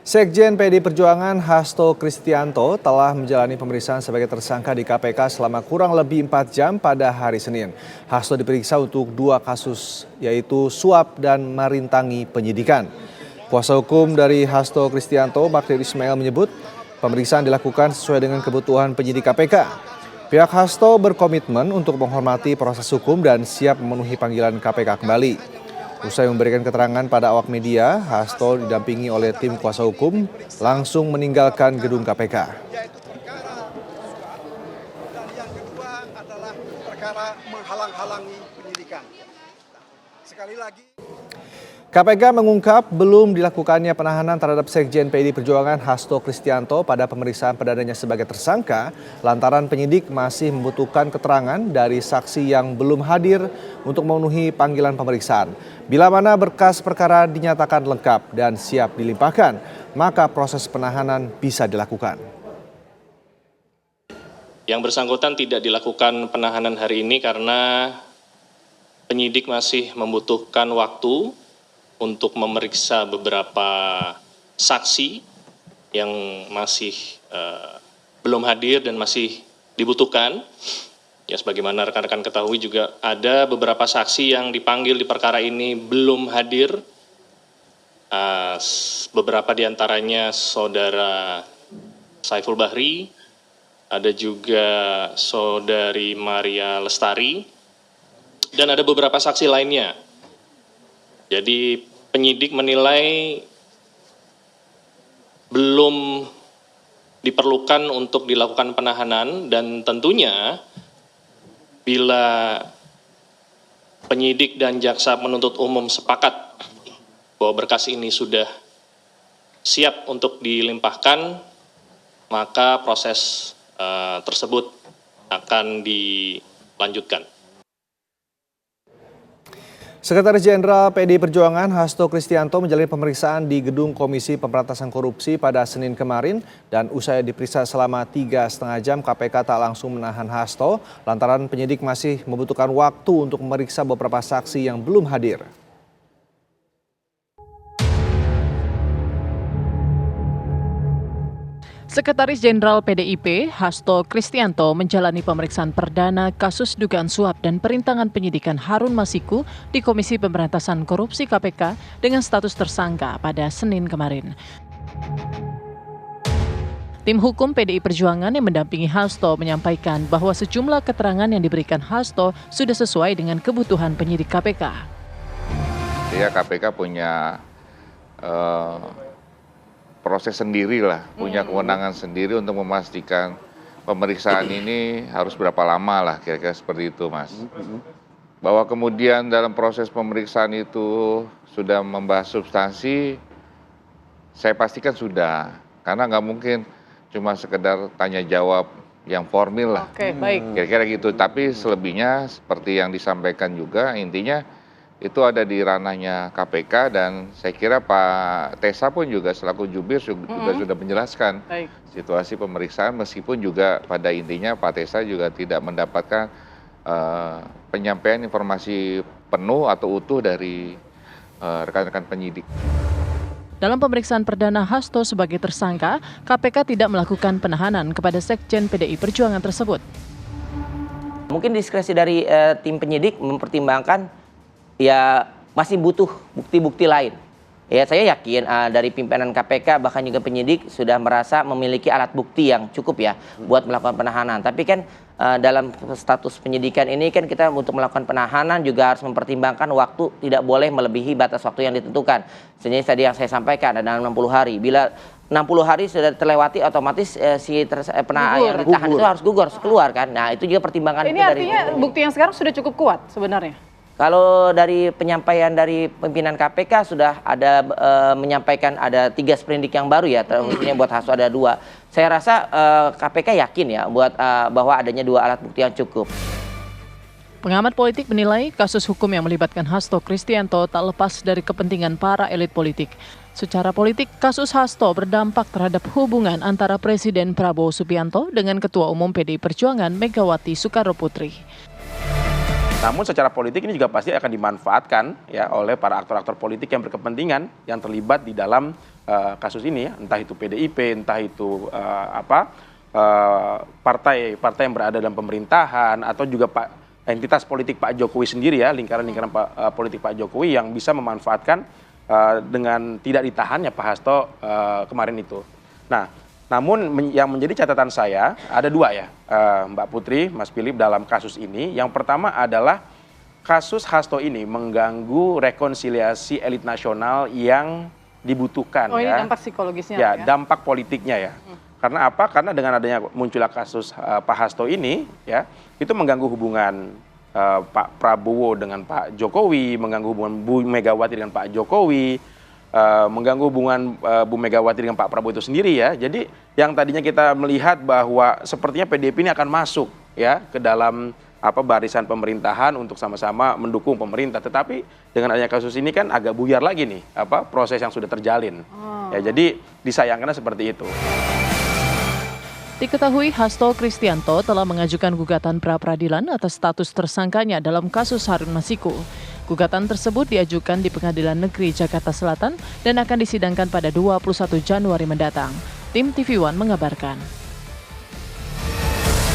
Sekjen PDI Perjuangan Hasto Kristianto telah menjalani pemeriksaan sebagai tersangka di KPK selama kurang lebih 4 jam pada hari Senin. Hasto diperiksa untuk 2 kasus, yaitu suap dan merintangi penyidikan. Kuasa hukum dari Hasto Kristianto, Magdir Ismail, menyebut pemeriksaan dilakukan sesuai dengan kebutuhan penyidik KPK. Pihak Hasto berkomitmen untuk menghormati proses hukum dan siap memenuhi panggilan KPK kembali. Usai memberikan keterangan pada awak media, Hasto didampingi oleh tim kuasa hukum langsung meninggalkan gedung KPK. Dan yang kedua adalah perkara menghalang-halangi penyidikan. Sekali lagi, KPK mengungkap belum dilakukannya penahanan terhadap Sekjen PDI Perjuangan Hasto Kristianto pada pemeriksaan perdananya sebagai tersangka lantaran penyidik masih membutuhkan keterangan dari saksi yang belum hadir untuk memenuhi panggilan pemeriksaan. Bila mana berkas perkara dinyatakan lengkap dan siap dilimpahkan, maka proses penahanan bisa dilakukan. Yang bersangkutan tidak dilakukan penahanan hari ini karena penyidik masih membutuhkan waktu untuk memeriksa beberapa saksi yang masih belum hadir dan masih dibutuhkan. Ya, sebagaimana rekan-rekan ketahui juga ada beberapa saksi yang dipanggil di perkara ini belum hadir. Beberapa diantaranya Saudara Saiful Bahri, ada juga Saudari Maria Lestari, dan ada beberapa saksi lainnya. Jadi penyidik menilai belum diperlukan untuk dilakukan penahanan, dan tentunya bila penyidik dan jaksa penuntut umum sepakat bahwa berkas ini sudah siap untuk dilimpahkan, maka proses tersebut akan dilanjutkan. Sekretaris Jenderal PDI Perjuangan Hasto Kristianto menjalani pemeriksaan di Gedung Komisi Pemberantasan Korupsi pada Senin kemarin, dan usai diperiksa selama 3,5 jam, KPK tak langsung menahan Hasto lantaran penyidik masih membutuhkan waktu untuk memeriksa beberapa saksi yang belum hadir. Sekretaris Jenderal PDIP Hasto Kristianto menjalani pemeriksaan perdana kasus dugaan suap dan perintangan penyidikan Harun Masiku di Komisi Pemberantasan Korupsi KPK dengan status tersangka pada Senin kemarin. Tim hukum PDI Perjuangan yang mendampingi Hasto menyampaikan bahwa sejumlah keterangan yang diberikan Hasto sudah sesuai dengan kebutuhan penyidik KPK. Ya, KPK punya proses sendiri lah, punya kewenangan sendiri untuk memastikan pemeriksaan ini harus berapa lama lah, kira-kira seperti itu, Mas. Bahwa kemudian dalam proses pemeriksaan itu sudah membahas substansi, saya pastikan sudah, karena nggak mungkin cuma sekedar tanya jawab yang formil lah. Oke, baik. Kira-kira gitu, tapi selebihnya seperti yang disampaikan juga, intinya itu ada di ranahnya KPK, dan saya kira Pak Tesa pun juga selaku jubir juga sudah menjelaskan situasi pemeriksaan, meskipun juga pada intinya Pak Tesa juga tidak mendapatkan penyampaian informasi penuh atau utuh dari rekan-rekan penyidik. Dalam pemeriksaan perdana Hasto sebagai tersangka, KPK tidak melakukan penahanan kepada Sekjen PDI Perjuangan tersebut. Mungkin diskresi dari tim penyidik mempertimbangkan ya masih butuh bukti-bukti lain. Ya, saya yakin dari pimpinan KPK bahkan juga penyidik sudah merasa memiliki alat bukti yang cukup ya buat melakukan penahanan. Tapi kan dalam status penyidikan ini kan kita untuk melakukan penahanan juga harus mempertimbangkan waktu, tidak boleh melebihi batas waktu yang ditentukan. Sebenarnya tadi yang saya sampaikan ada dalam 60 hari. Bila 60 hari sudah terlewati, otomatis yang ditahan itu harus gugur, harus keluar kan. Nah, itu juga pertimbangan. Ini artinya bukti yang sekarang sudah cukup kuat sebenarnya. Kalau dari penyampaian dari pimpinan KPK sudah ada menyampaikan ada 3 sprindik yang baru ya, terusnya buat Hasto ada 2. Saya rasa KPK yakin ya bahwa adanya 2 alat bukti yang cukup. Pengamat politik menilai kasus hukum yang melibatkan Hasto Kristianto tak lepas dari kepentingan para elit politik. Secara politik, kasus Hasto berdampak terhadap hubungan antara Presiden Prabowo Subianto dengan Ketua Umum PDI Perjuangan Megawati Soekarnoputri. Namun secara politik ini juga pasti akan dimanfaatkan ya oleh para aktor-aktor politik yang berkepentingan yang terlibat di dalam kasus ini, ya, entah itu PDIP, entah itu partai yang berada dalam pemerintahan, atau juga entitas politik Pak Jokowi sendiri, ya, lingkaran-lingkaran politik Pak Jokowi yang bisa memanfaatkan dengan tidak ditahannya Pak Hasto kemarin itu. Nah, namun yang menjadi catatan saya ada dua, ya, Mbak Putri, Mas Philip, dalam kasus ini. Yang pertama adalah kasus Hasto ini mengganggu rekonsiliasi elit nasional yang dibutuhkan. Oh, ini ya. dampak psikologisnya. Ya, dampak politiknya, ya. Karena apa? Karena dengan adanya munculnya kasus Pak Hasto ini, ya, itu mengganggu hubungan Pak Prabowo dengan Pak Jokowi, mengganggu hubungan Bu Megawati dengan Pak Jokowi, mengganggu hubungan Bu Megawati dengan Pak Prabowo itu sendiri, ya. Jadi yang tadinya kita melihat bahwa sepertinya PDIP ini akan masuk, ya, ke dalam barisan pemerintahan untuk sama-sama mendukung pemerintah, tetapi dengan adanya kasus ini kan agak buyar lagi nih proses yang sudah terjalin. Ya, jadi disayangkan seperti itu. Diketahui Hasto Kristianto telah mengajukan gugatan pra-peradilan atas status tersangkanya dalam kasus Harun Masiku. Gugatan tersebut diajukan di Pengadilan Negeri Jakarta Selatan dan akan disidangkan pada 21 Januari mendatang. Tim TV One mengabarkan.